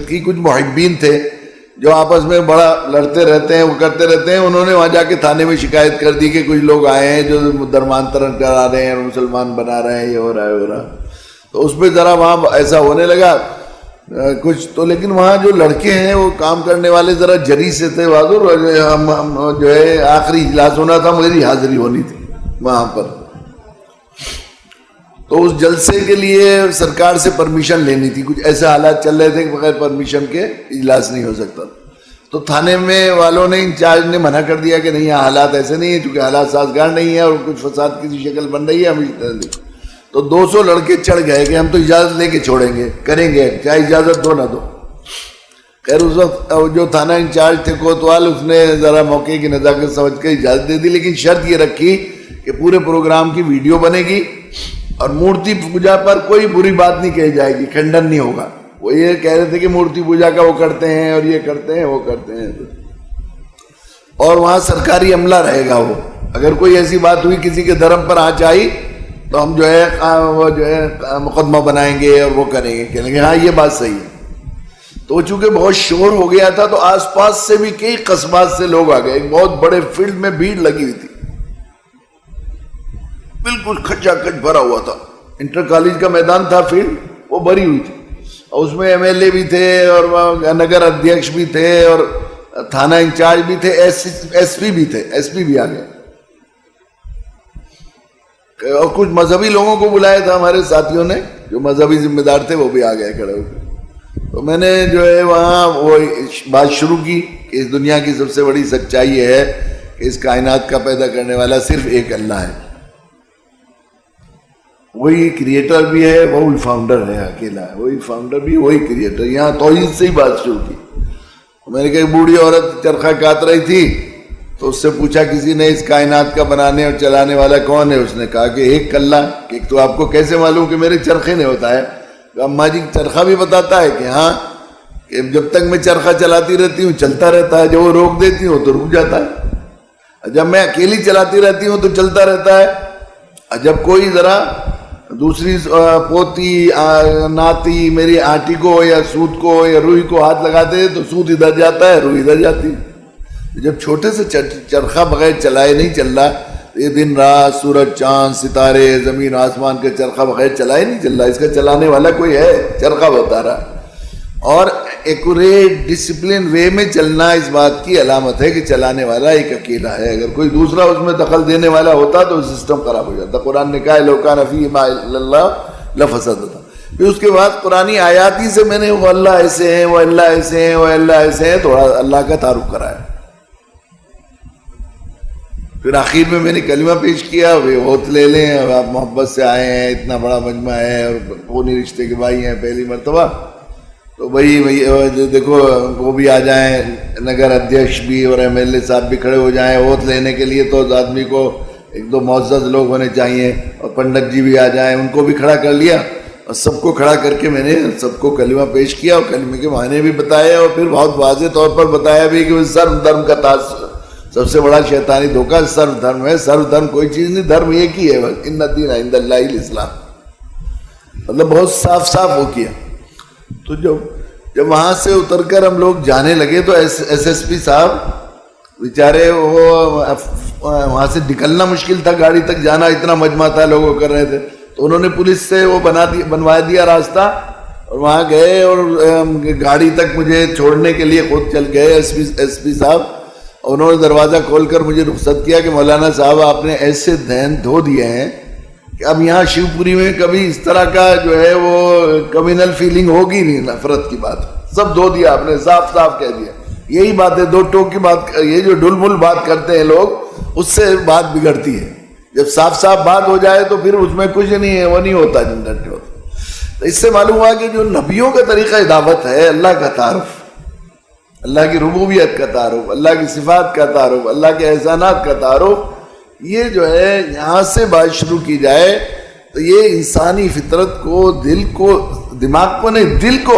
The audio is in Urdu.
کی کچھ محبین تھے جو آپس میں بڑا لڑتے رہتے ہیں, وہ کرتے رہتے ہیں. انہوں نے وہاں جا کے تھانے میں شکایت کر دی کہ کچھ لوگ آئے ہیں جو درمانترن کرا رہے ہیں اور مسلمان بنا رہے ہیں, یہ ہو رہا. تو اس پہ ذرا وہاں ایسا ہونے لگا کچھ تو. لیکن وہاں جو لڑکے ہیں وہ کام کرنے والے ذرا جری سے تھے. بہادر ہم جو ہے آخری اجلاس ہونا تھا, میری حاضری ہونی تھی وہاں پر, تو اس جلسے کے لیے سرکار سے پرمیشن لینی تھی. کچھ ایسے حالات چل رہے تھے کہ بغیر پرمیشن کے اجلاس نہیں ہو سکتا. تو تھانے میں والوں نے, انچارج نے منع کر دیا کہ نہیں حالات ایسے نہیں ہیں, چونکہ حالات سازگار نہیں ہیں اور کچھ فساد کی شکل بن رہی ہے. ہم تو 200 لڑکے چڑھ گئے کہ ہم تو اجازت لے کے چھوڑیں گے, کریں گے, چاہے اجازت دو نہ دو. خیر اس وقت جو تھانہ انچارج تھے کوتوال, اس نے ذرا موقع کی نزاکت سمجھ کے اجازت دے دی, لیکن شرط یہ رکھی کہ پورے پروگرام کی ویڈیو بنے گی اور مورتی پوجا پر کوئی بری بات نہیں کہی جائے گی, کھنڈن نہیں ہوگا. وہ یہ کہہ رہے تھے کہ مورتی پوجا کا وہ کرتے ہیں اور یہ کرتے ہیں وہ کرتے ہیں, اور وہاں سرکاری عملہ رہے گا. وہ اگر کوئی ایسی بات ہوئی کسی کے دھرم پر آنچ آئی تو ہم جو ہے مقدمہ بنائیں گے اور وہ کریں گے, کہیں گے ہاں یہ بات صحیح ہے. تو چونکہ بہت شور ہو گیا تھا تو آس پاس سے بھی کئی قصبات سے لوگ آ گئے. ایک بہت بڑے فیلڈ میں بھیڑ لگی ہوئی تھی, بالکل کھچا کھچ بھرا ہوا تھا. انٹر کالج کا میدان تھا, فیلڈ وہ بھری ہوئی تھی. اور اس میں ایم ایل اے بھی تھے اور نگر ادھیکش بھی تھے اور تھانہ انچارج بھی تھے, ایس پی بھی تھے, ایس پی بھی آ گئے, اور کچھ مذہبی لوگوں کو بلایا تھا ہمارے ساتھیوں نے جو مذہبی ذمہ دار تھے, وہ بھی آ گئے کھڑے ہو کے. تو میں نے جو ہے وہاں وہ بات شروع کی کہ اس دنیا کی سب سے بڑی سچائی یہ ہے کہ اس کائنات کا پیدا کرنے والا صرف ایک اللہ ہے, وہی کریٹر بھی ہے, وہی فاؤنڈر ہے, اکیلا ہے, وہی فاؤنڈر بھی وہی کریٹر. یہاں توحید سے ہی بات شروع کی. میں نے کہا بوڑھی عورت چرخہ کاٹ رہی تھی تو اس سے پوچھا کسی نے اس کائنات کا بنانے اور چلانے والا کون ہے؟ اس نے کہا کہ ایک اللہ. کہ تو آپ کو کیسے معلوم کہ میرے چرخے نے ہوتا ہے؟ اماں جی چرخہ بھی بتاتا ہے کہ ہاں, کہ جب تک میں چرخہ چلاتی رہتی ہوں چلتا رہتا ہے, جب وہ روک دیتی ہوں تو رک جاتا ہے, جب میں اکیلی چلاتی رہتی ہوں تو چلتا رہتا ہے. جب کوئی ذرا دوسری پوتی ناتی میری آٹی کو یا سوت کو یا روئی کو ہاتھ لگاتے ہیں تو سوت ادھر جاتا ہے, روئی ادھر جاتی ہے. جب چھوٹے سے چرخہ بغیر چلائے نہیں چل رہا, یہ دن رات سورج چاند ستارے زمین آسمان کے چرخہ بغیر چلائے نہیں چل رہا, اس کا چلانے والا کوئی ہے, چرخہ بتا رہا. اور ایکوریٹ ڈسپلن وے میں چلنا اس بات کی علامت ہے کہ چلانے والا ایک اکیلا ہے. اگر کوئی دوسرا اس میں دخل دینے والا ہوتا تو سسٹم خراب ہو جاتا. قرآن نے کہا لو کان فیہما الا اللہ لفسدتا. پھر اس کے بعد قرآنی آیاتی سے میں نے وہ اللہ ایسے ہیں, وہ اللہ ایسے ہیں, وہ اللہ ایسے ہیں, تھوڑا اللہ کا تعارف کرایا. پھر آخر میں نے کلمہ پیش کیا, ہوت لے لیں, آپ محبت سے آئے ہیں, اتنا بڑا مجمع ہے اور خونی رشتے کے بھائی ہیں پہلی مرتبہ, تو بھائی دیکھو وہ بھی آ جائیں, نگر ادھیکش بھی اور ایم ایل اے صاحب بھی کھڑے ہو جائیں. ہوت لینے کے لیے تو آدمی کو ایک دو معزز لوگ ہونے چاہیے, اور پنڈت جی بھی آ جائیں, ان کو بھی کھڑا کر لیا. اور سب کو کھڑا کر کے میں نے سب کو کلمہ پیش کیا اور کلمے کے معنی بھی بتائے, اور پھر بہت واضح طور پر بتایا بھی کہ سرو دھرم کا تاثر سب سے بڑا شیطانی دھوکہ سرو دھرم ہے. سرو دھرم کوئی چیز نہیں, دھرم ایک ہی ہے بس, ان الدین عند اللہ الاسلام. مطلب بہت صاف صاف ہو کیا. تو جب وہاں سے اتر کر ہم لوگ جانے لگے تو ایس پی صاحب بیچارے وہ وہاں سے نکلنا مشکل تھا, گاڑی تک جانا اتنا مجمع تھا, لوگ کر رہے تھے. تو انہوں نے پولیس سے وہ بنوا دیا راستہ, اور وہاں گئے اور گاڑی تک مجھے چھوڑنے کے لیے خود چل گئے ایس پی صاحب. انہوں نے دروازہ کھول کر مجھے رخصت کیا کہ مولانا صاحب آپ نے ایسے ذہن دھو دیے ہیں کہ اب یہاں شیو پوری میں کبھی اس طرح کا جو ہے وہ کمیونل فیلنگ ہوگی نہیں, نفرت کی بات سب دھو دیا آپ نے, صاف صاف کہہ دیا. یہی بات ہے, دو ٹوک کی بات, یہ جو ڈل مل بات کرتے ہیں لوگ, اس سے بات بگڑتی ہے. جب صاف صاف بات ہو جائے تو پھر اس میں کچھ نہیں ہے, وہ نہیں ہوتا جنرٹ ہوتا. تو اس سے معلوم ہوا کہ جو نبیوں کا طریقہ دعوت ہے, اللہ کا تعارف, اللہ کی ربوبیت کا تعارف, اللہ کی صفات کا تعارف, اللہ کے احسانات کا تعارف, یہ جو ہے یہاں سے بات شروع کی جائے تو یہ انسانی فطرت کو, دل کو, دماغ کو نہیں دل کو